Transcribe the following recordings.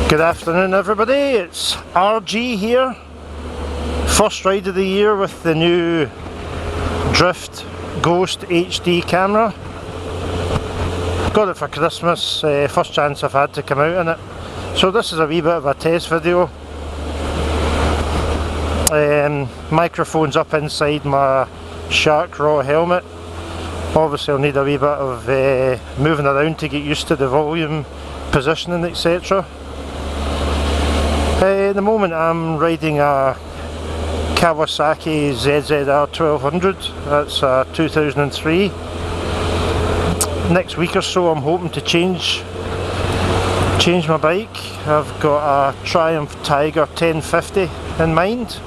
Good afternoon everybody, it's RG here. First ride of the year with the new Drift Ghost HD camera. Got it for Christmas, first chance I've had to come out in it. So this is a wee bit of a test video. Microphone's up inside my Shark Raw helmet. Obviously I'll need a wee bit of moving around to get used to the volume, positioning, etc. At the moment I'm riding a Kawasaki ZZR 1200, that's a 2003. Next week or so I'm hoping to change my bike. I've got a Triumph Tiger 1050 in mind.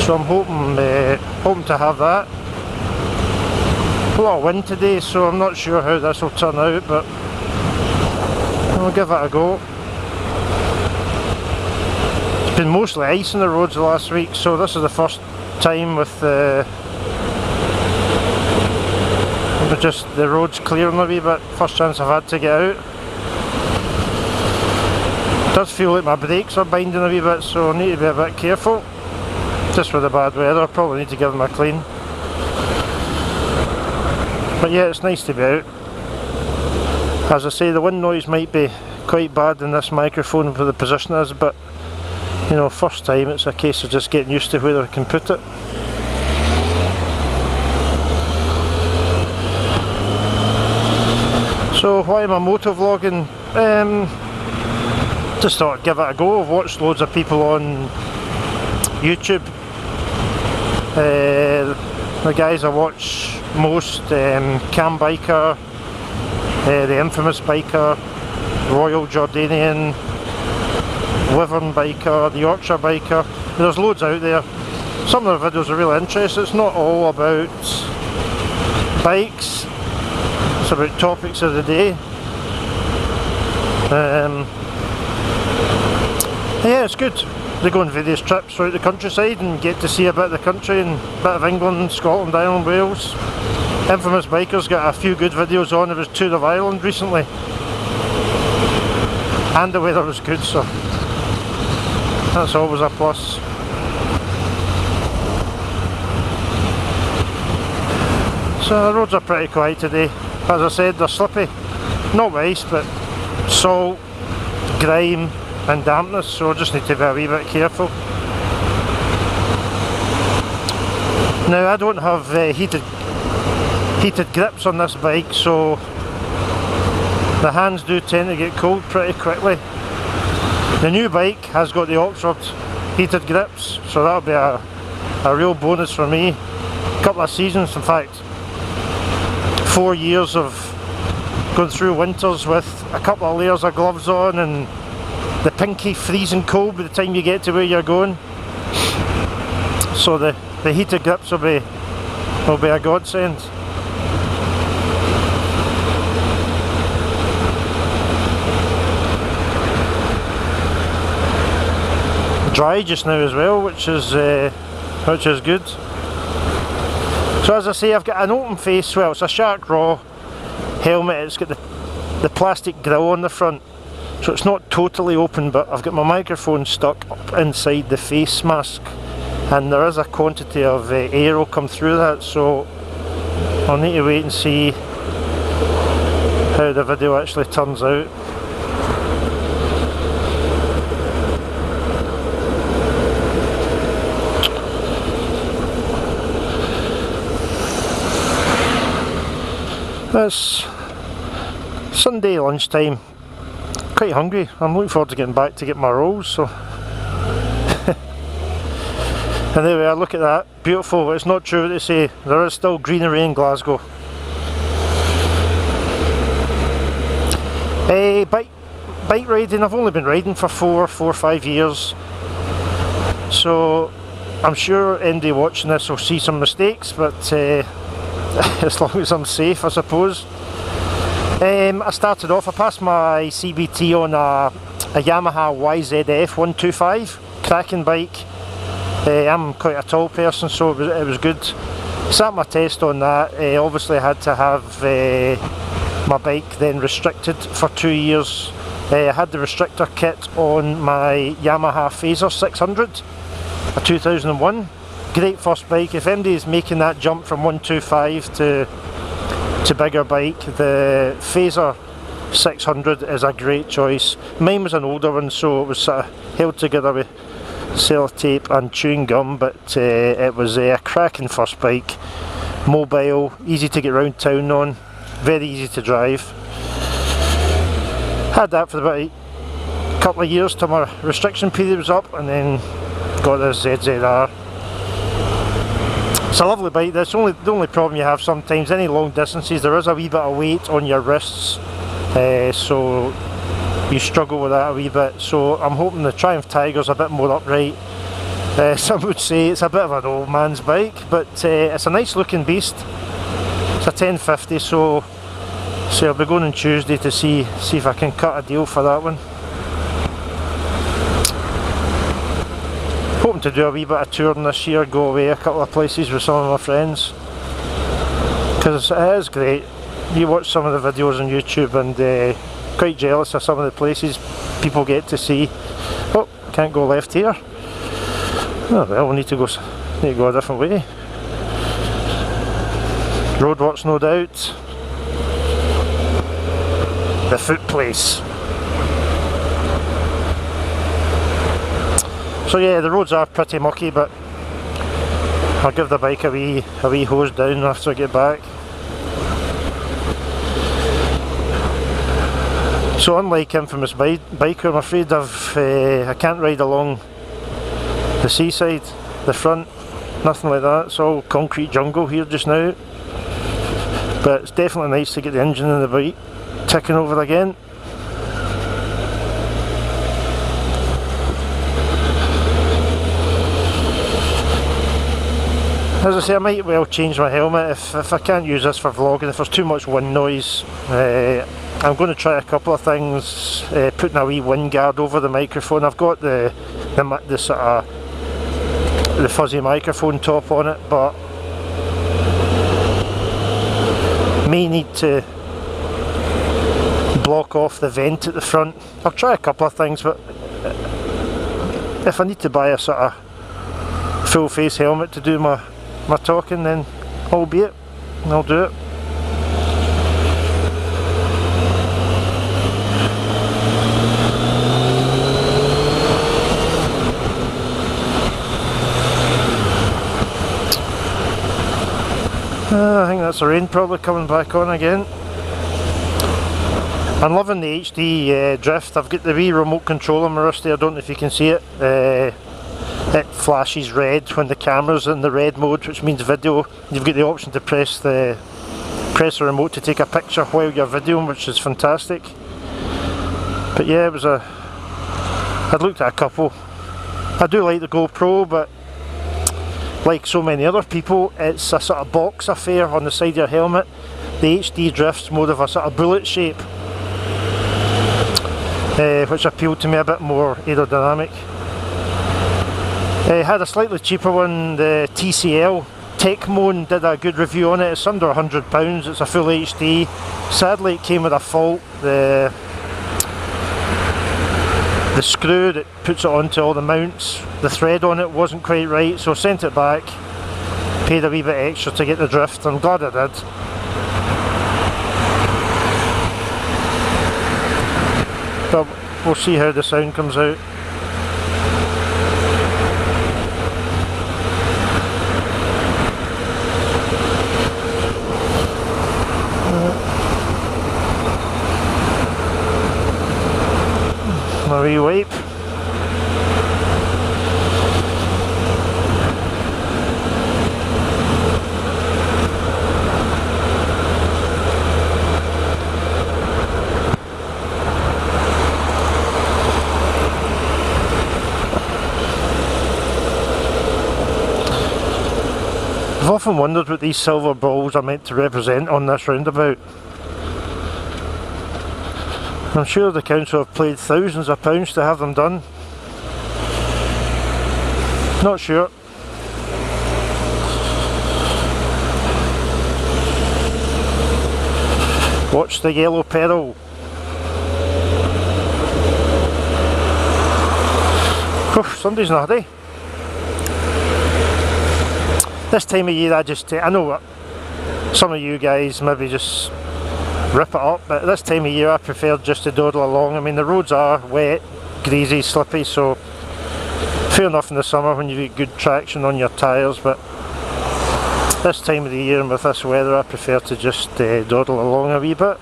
So I'm hoping to have that. A lot of wind today, so I'm not sure how this will turn out, but I'll give it a go. It's been mostly ice on the roads the last week, so this is the first time with just the roads clearing a wee bit. First chance I've had to get out. It does feel like my brakes are binding a wee bit, so I need to be a bit careful. Just with the bad weather, I probably need to give them a clean. But yeah, it's nice to be out. As I say, the wind noise might be quite bad in this microphone for the position is, but you know, first time it's a case of just getting used to where I can put it. So why am I motovlogging? Just thought I'd give it a go. I've watched loads of people on YouTube. The guys I watch most, Cam Biker, the Infamous Biker, Royal Jordanian, Wyvern Biker, the Yorkshire Biker. There's loads out there. Some of the videos are really interesting. It's not all about bikes, it's about topics of the day. Yeah, it's good. They go on various trips throughout the countryside and get to see a bit of the country and a bit of England, Scotland, Ireland, Wales. Infamous Biker's got a few good videos on of his tour of Ireland recently. And the weather was good, so that's always a plus. So the roads are pretty quiet today. As I said, they're slippy. Not ice, but salt, grime and dampness, so I just need to be a wee bit careful. Now I don't have heated grips on this bike, so the hands do tend to get cold pretty quickly. The new bike has got the Oxford heated grips, so that'll be a real bonus for me. A couple of seasons, in fact 4 years of going through winters with a couple of layers of gloves on and the pinky freezing cold by the time you get to where you're going. So the heated grips will be a godsend. Dry just now as well, which is good. So as I say, I've got an open face. Well, it's a Shark Raw helmet. It's got the plastic grill on the front, so it's not totally open, but I've got my microphone stuck up inside the face mask, and there is a quantity of air will come through that, so I'll need to wait and see how the video actually turns out. It's Sunday lunchtime. Quite hungry. I'm looking forward to getting back to get my rolls. So, and there we are. Look at that, beautiful. It's not true what they say. There is still greenery in Glasgow. Bike riding. I've only been riding for 4 or 5 years, so I'm sure anybody watching this will see some mistakes, but as long as I'm safe, I suppose. I started off, I passed my CBT on a Yamaha YZF 125, cracking bike. I'm quite a tall person, so it was good. Sat my test on that. Obviously I had to have my bike then restricted for 2 years I had the restrictor kit on my Yamaha Phaser 600, a 2001. Great first bike. If anybody is making that jump from 125 to bigger bike, the Phaser 600 is a great choice. Mine was an older one, so it was sort of held together with sellotape and chewing gum, but it was a cracking first bike. Mobile, easy to get round town on, very easy to drive. Had that for about a couple of years till my restriction period was up, and then got this ZZR. It's a lovely bike. That's the only problem you have sometimes. Any long distances, there is a wee bit of weight on your wrists, so you struggle with that a wee bit. So I'm hoping the Triumph Tiger's a bit more upright. Some would say it's a bit of an old man's bike, but it's a nice looking beast. It's a 1050, so I'll be going on Tuesday to see if I can cut a deal for that one. Hoping to do a wee bit of touring this year, go away a couple of places with some of my friends, because it is great. You watch some of the videos on YouTube and quite jealous of some of the places people get to see. Oh, can't go left here. Oh well, we need to go a different way. Roadworks, no doubt. The foot place. So yeah, the roads are pretty mucky, but I'll give the bike a wee hose down after I get back. So unlike Infamous Biker, I'm afraid I can't ride along the seaside, the front, nothing like that. It's all concrete jungle here just now. But it's definitely nice to get the engine in the bike ticking over again. As I say, I might well change my helmet if I can't use this for vlogging, if there's too much wind noise. I'm going to try a couple of things, putting a wee wind guard over the microphone. I've got the sort of the fuzzy microphone top on it, but may need to block off the vent at the front. I'll try a couple of things, but if I need to buy a sort of full face helmet to do my talking, then albeit I'll do it. I think that's the rain probably coming back on again. I'm loving the HD drift. I've got the wee remote control on my wrist there, I don't know if you can see it. It flashes red when the camera's in the red mode, which means video. You've got the option to press the remote to take a picture while you're videoing, which is fantastic. But yeah, I'd looked at a couple. I do like the GoPro, but like so many other people, it's a sort of box affair on the side of your helmet. The HD drift's more of a sort of bullet shape, which appealed to me a bit more aerodynamic. I had a slightly cheaper one, the TCL. Techmoan did a good review on it. It's under £100, it's a full HD. Sadly it came with a fault. The screw that puts it onto all the mounts, the thread on it wasn't quite right, so I sent it back. Paid a wee bit extra to get the drift. I'm glad I did. But we'll see how the sound comes out. My wee wipe. I've often wondered what these silver balls are meant to represent on this roundabout. I'm sure the council have paid thousands of pounds to have them done. Not sure. Watch the yellow peril. Whew, Sunday's not a day. This time of year I know what some of you guys maybe just rip it up, but this time of year I prefer just to dawdle along. I mean, the roads are wet, greasy, slippy, so fair enough in the summer when you've got good traction on your tyres, but this time of the year and with this weather I prefer to just dawdle along a wee bit.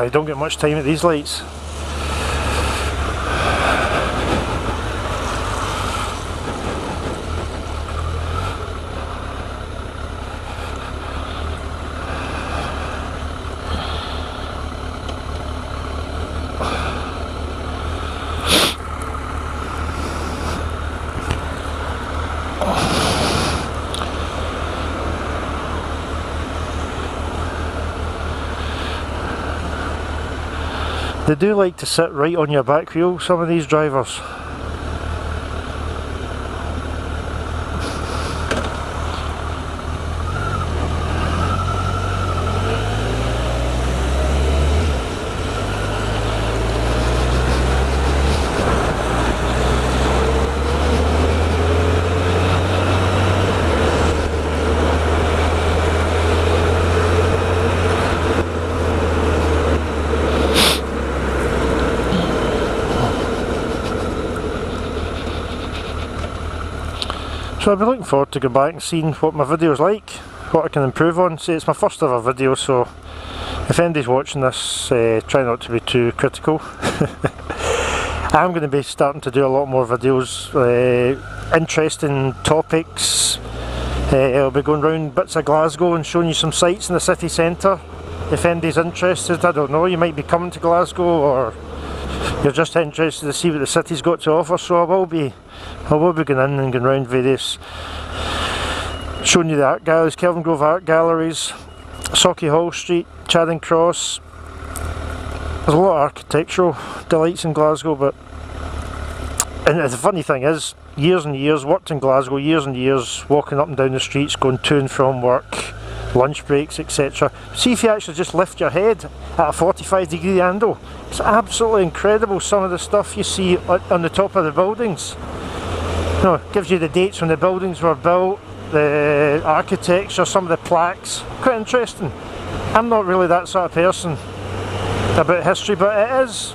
You don't get much time at these lights. They do like to sit right on your back wheel, some of these drivers. So I'll be looking forward to going back and seeing what my video's like, what I can improve on. See, it's my first ever video, so if anybody's watching this, try not to be too critical. I'm going to be starting to do a lot more videos, interesting topics. I'll be going round bits of Glasgow and showing you some sights in the city centre. If anybody's interested, I don't know, you might be coming to Glasgow or you're just interested to see what the city's got to offer, so I will be going in and going round various, showing you the art galleries, Kelvin Grove Art Galleries, Sauchiehall Street, Charing Cross. There's a lot of architectural delights in Glasgow, but and the funny thing is, years and years, worked in Glasgow, years and years, walking up and down the streets, going to and from work, lunch breaks, etc. See if you actually just lift your head at a 45-degree angle. It's absolutely incredible, some of the stuff you see on the top of the buildings. No, it gives you the dates when the buildings were built, the architecture, some of the plaques. Quite interesting. I'm not really that sort of person about history, but it is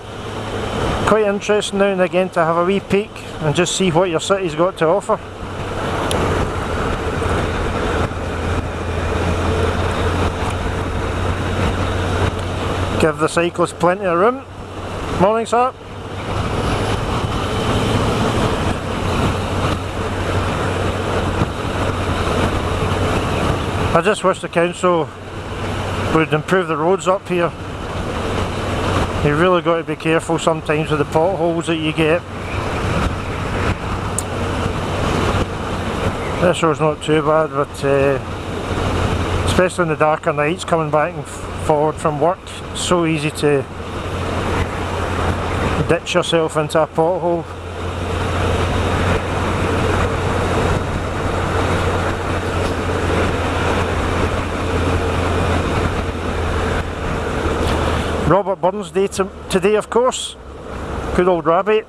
quite interesting now and again to have a wee peek and just see what your city's got to offer. Give the cyclist plenty of room. Morning, sir. I just wish the council would improve the roads up here. You've really got to be careful sometimes with the potholes that you get. This road's not too bad, but especially in the darker nights coming back and forward from work, it's so easy to ditch yourself into a pothole. Robert Burns Day today, of course. Good old Rabbit,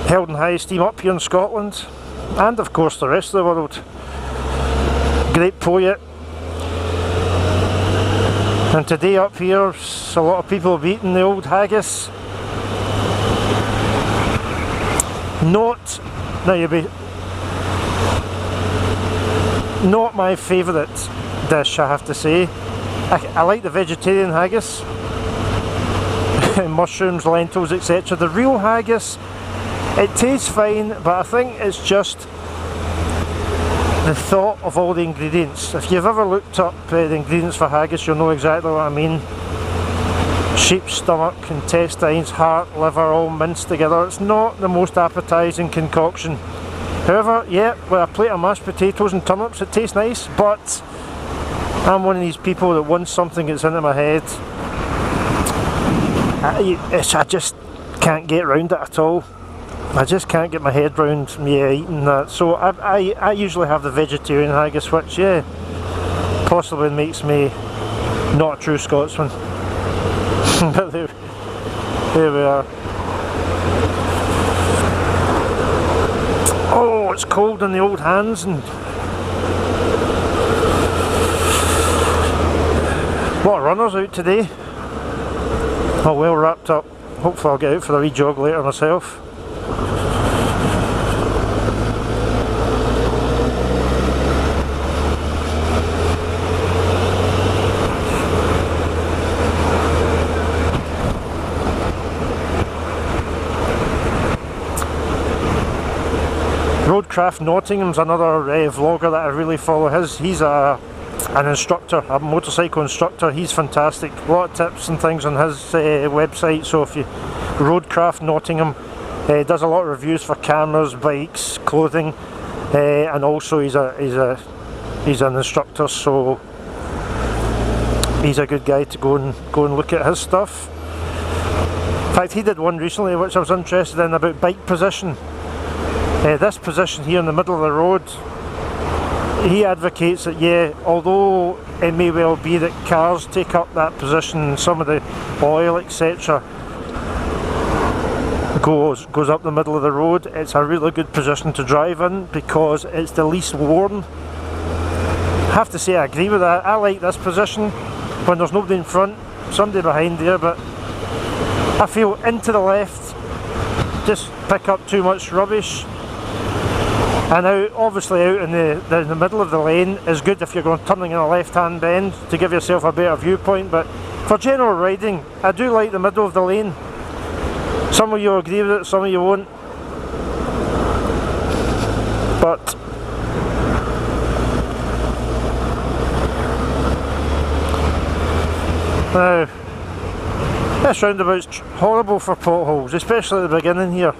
held in high esteem up here in Scotland, and of course the rest of the world. Great poet. And today up here, a lot of people have eaten the old haggis. Not my favourite dish, I have to say. I like the vegetarian haggis. Mushrooms, lentils, etc. The real haggis, it tastes fine, but I think it's just the thought of all the ingredients. If you've ever looked up the ingredients for haggis, you'll know exactly what I mean. Sheep's stomach, intestines, heart, liver, all minced together. It's not the most appetising concoction. However, yeah, with a plate of mashed potatoes and turnips, it tastes nice, but I'm one of these people that once something gets into my head, I just can't get around it at all. I just can't get my head round eating that. So I usually have the vegetarian haggis, which possibly makes me not a true Scotsman. But there we are. Oh, it's cold in the old hands, and a lot of runners out today. Oh, well wrapped up. Hopefully I'll get out for a wee jog later myself. Roadcraft Nottingham's another vlogger that I really follow. He's an instructor, a motorcycle instructor. He's fantastic. A lot of tips and things on his website. So if you Roadcraft Nottingham, does a lot of reviews for cameras, bikes, clothing, and also he's an instructor. So he's a good guy to go and look at his stuff. In fact, he did one recently which I was interested in about bike position. This position here in the middle of the road, he advocates that although it may well be that cars take up that position and some of the oil etc goes up the middle of the road, it's a really good position to drive in because it's the least worn. I have to say I agree with that. I like this position when there's nobody in front, somebody behind there, but I feel into the left just pick up too much rubbish. And obviously out in the middle of the lane is good if you're turning in a left-hand bend to give yourself a better viewpoint, but for general riding I do like the middle of the lane. Some of you agree with it, some of you won't. But now this roundabout's horrible for potholes, especially at the beginning here.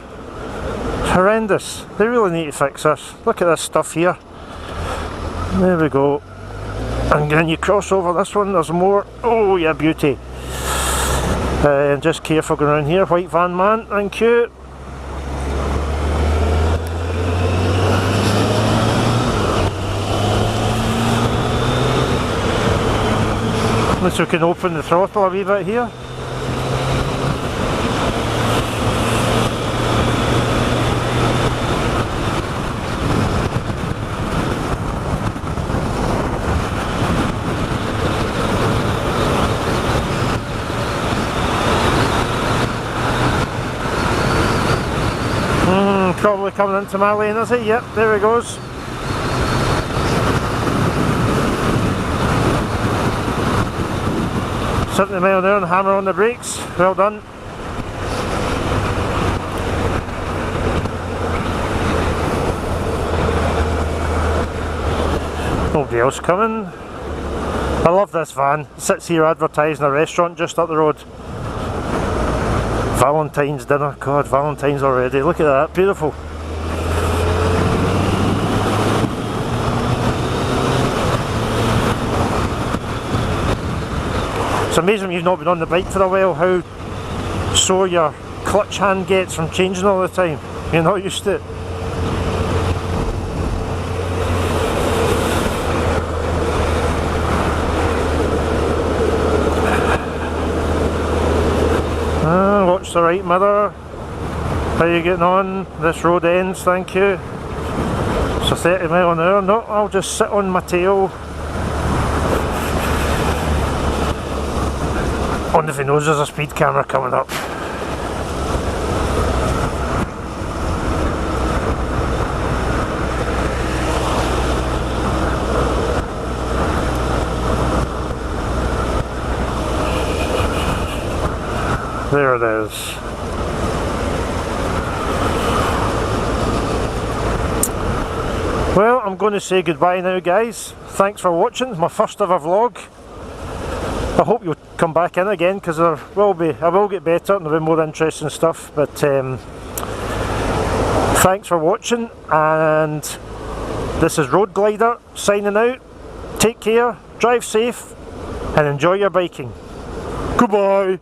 Horrendous. They really need to fix this. Look at this stuff here. There we go. And then you cross over this one, there's more. Oh yeah, beauty. And just careful going around here. White van man, thank you. At least we can open the throttle a wee bit here. Probably coming into my lane, is it? Yep, there it goes. 70 mile an hour and hammer on the brakes. Well done. Nobody else coming. I love this van. It sits here advertising a restaurant just up the road. Valentine's dinner. God, Valentine's already. Look at that. Beautiful. It's amazing when you've not been on the bike for a while how sore your clutch hand gets from changing all the time. You're not used to it. Watch the right mirror. How are you getting on? This road ends, thank you. So 30 mile an hour. No, I'll just sit on my tail. Wonder if he knows there's a speed camera coming up. There it is. Well, I'm going to say goodbye now, guys. Thanks for watching. It's my first ever vlog. I hope you'll come back in again because I will get better and there'll be more interesting stuff. But thanks for watching, and this is Road Glider signing out. Take care. drive safe and enjoy your biking. Goodbye.